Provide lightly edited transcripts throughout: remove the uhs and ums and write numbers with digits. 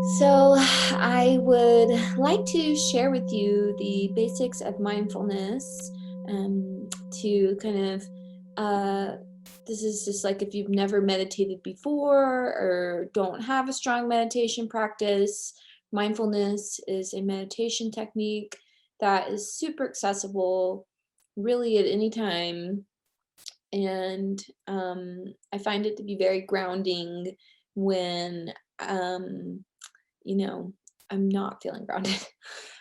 So, I would like to share with you the basics of mindfulness to kind of, uh, this is just like if you've never meditated before or don't have a strong meditation practice. Mindfulness is a meditation technique that is super accessible really at any time. And I find it to be very grounding when um, you know, I'm not feeling grounded.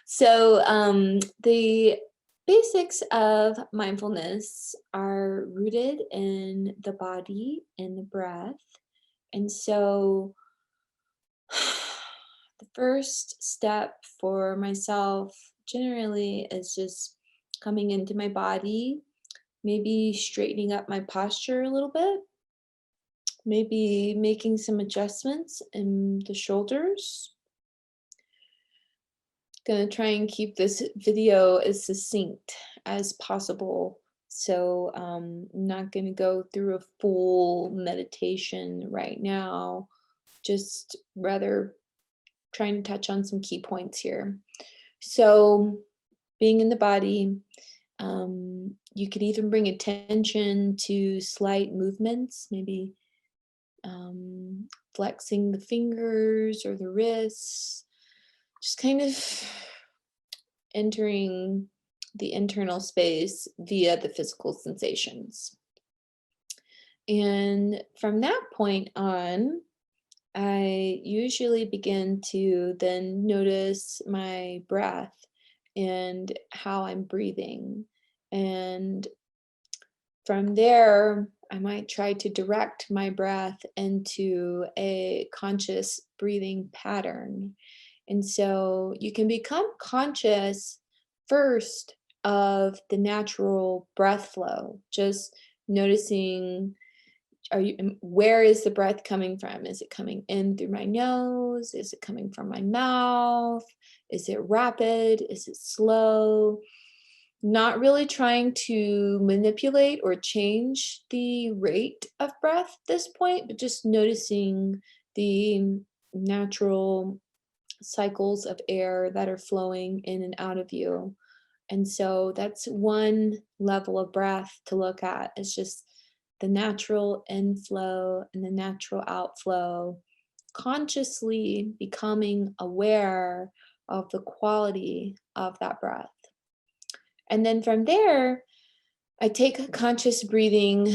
So, the basics of mindfulness are rooted in the body and the breath. And so, the first step for myself generally is just coming into my body, maybe straightening up my posture a little bit, maybe making some adjustments in the shoulders. Gonna try and keep this video as succinct as possible. So I'm not gonna go through a full meditation right now, just rather trying to touch on some key points here. So being in the body, you could even bring attention to slight movements, maybe flexing the fingers or the wrists, just kind of entering the internal space via the physical sensations. And from that point on, I usually begin to then notice my breath and how I'm breathing. And from there, I might try to direct my breath into a conscious breathing pattern. And so you can become conscious first of the natural breath flow, just noticing where is the breath coming from? Is it coming in through my nose? Is it coming from my mouth? Is it rapid? Is it slow? Not really trying to manipulate or change the rate of breath at this point, but just noticing the natural cycles of air that are flowing in and out of you. And so that's one level of breath to look at. It's just the natural inflow and the natural outflow, consciously becoming aware of the quality of that breath. And then from there, I take conscious breathing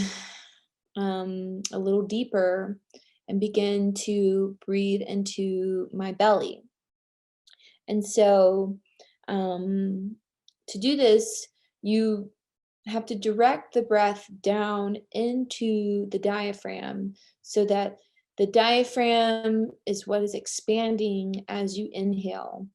a little deeper and begin to breathe into my belly. And so, to do this, you have to direct the breath down into the diaphragm so that the diaphragm is what is expanding as you inhale.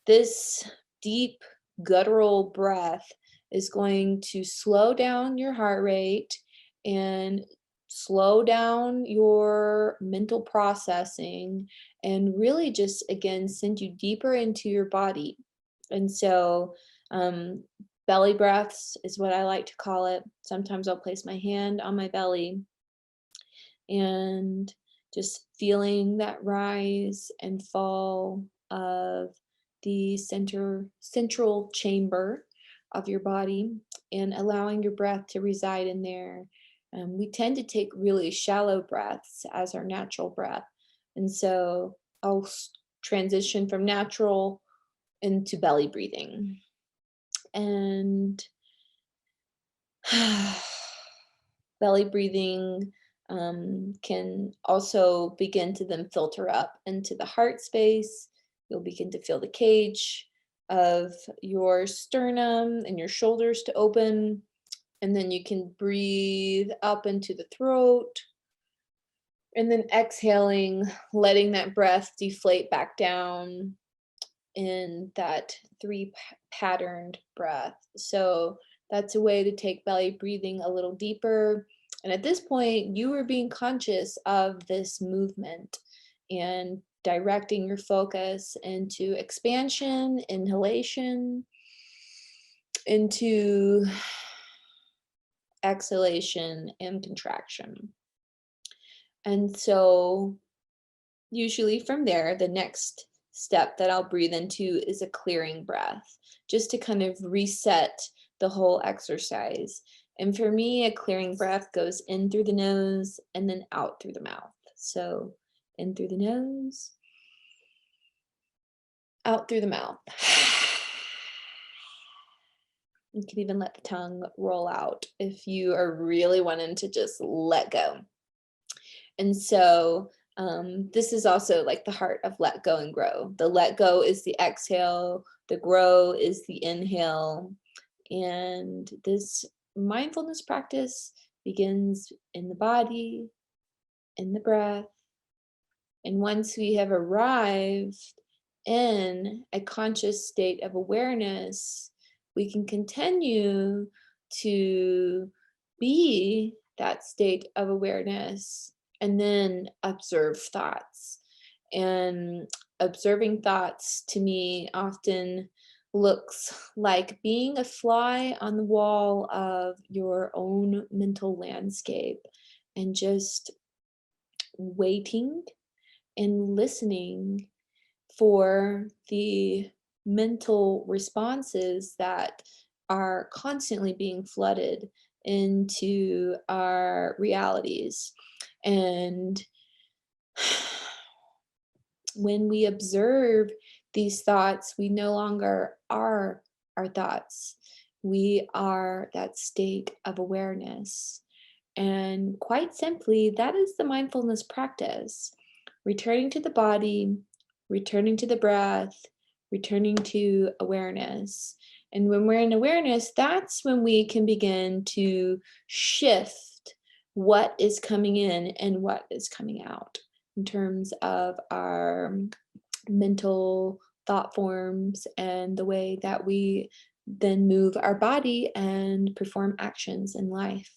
This deep guttural breath is going to slow down your heart rate and slow down your mental processing and really just again send you deeper into your body. And so um, belly breaths is what I like to call it. Sometimes I'll place my hand on my belly and just feeling that rise and fall of the central chamber of your body and allowing your breath to reside in there. We tend to take really shallow breaths as our natural breath. And so I'll transition from natural into belly breathing. And belly breathing can also begin to then filter up into the heart space. You'll begin to feel the cage of your sternum and your shoulders to open. And then you can breathe up into the throat. And then exhaling, letting that breath deflate back down in that three patterned breath. So that's a way to take belly breathing a little deeper. And at this point, you are being conscious of this movement and directing your focus into expansion, inhalation, into exhalation and contraction. And so Usually from there, the next step that I'll breathe into is a clearing breath, just to kind of reset the whole exercise. And for me, a clearing breath goes in through the nose and then out through the mouth. So in through the nose, out through the mouth. You can even let the tongue roll out if you are really wanting to just let go. And so this is also like the heart of let go and grow. The let go is the exhale, the grow is the inhale. And this mindfulness practice begins in the body, in the breath. And once we have arrived in a conscious state of awareness, we can continue to be that state of awareness and then observe thoughts. And observing thoughts to me often looks like being a fly on the wall of your own mental landscape and just waiting and listening for the mental responses that are constantly being flooded into our realities. And when we observe these thoughts, we no longer are our thoughts. We are that state of awareness. And quite simply, that is the mindfulness practice. Returning to the body, returning to the breath, returning to awareness. And when we're in awareness, that's when we can begin to shift what is coming in and what is coming out in terms of our mental thought forms and the way that we then move our body and perform actions in life.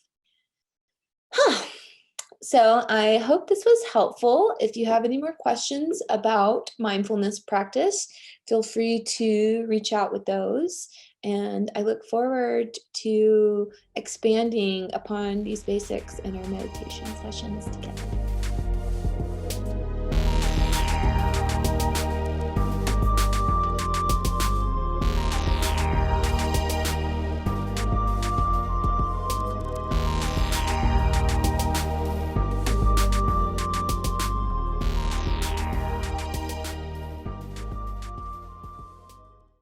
So I hope this was helpful. If you have any more questions about mindfulness practice, feel free to reach out with those. And I look forward to expanding upon these basics in our meditation sessions together.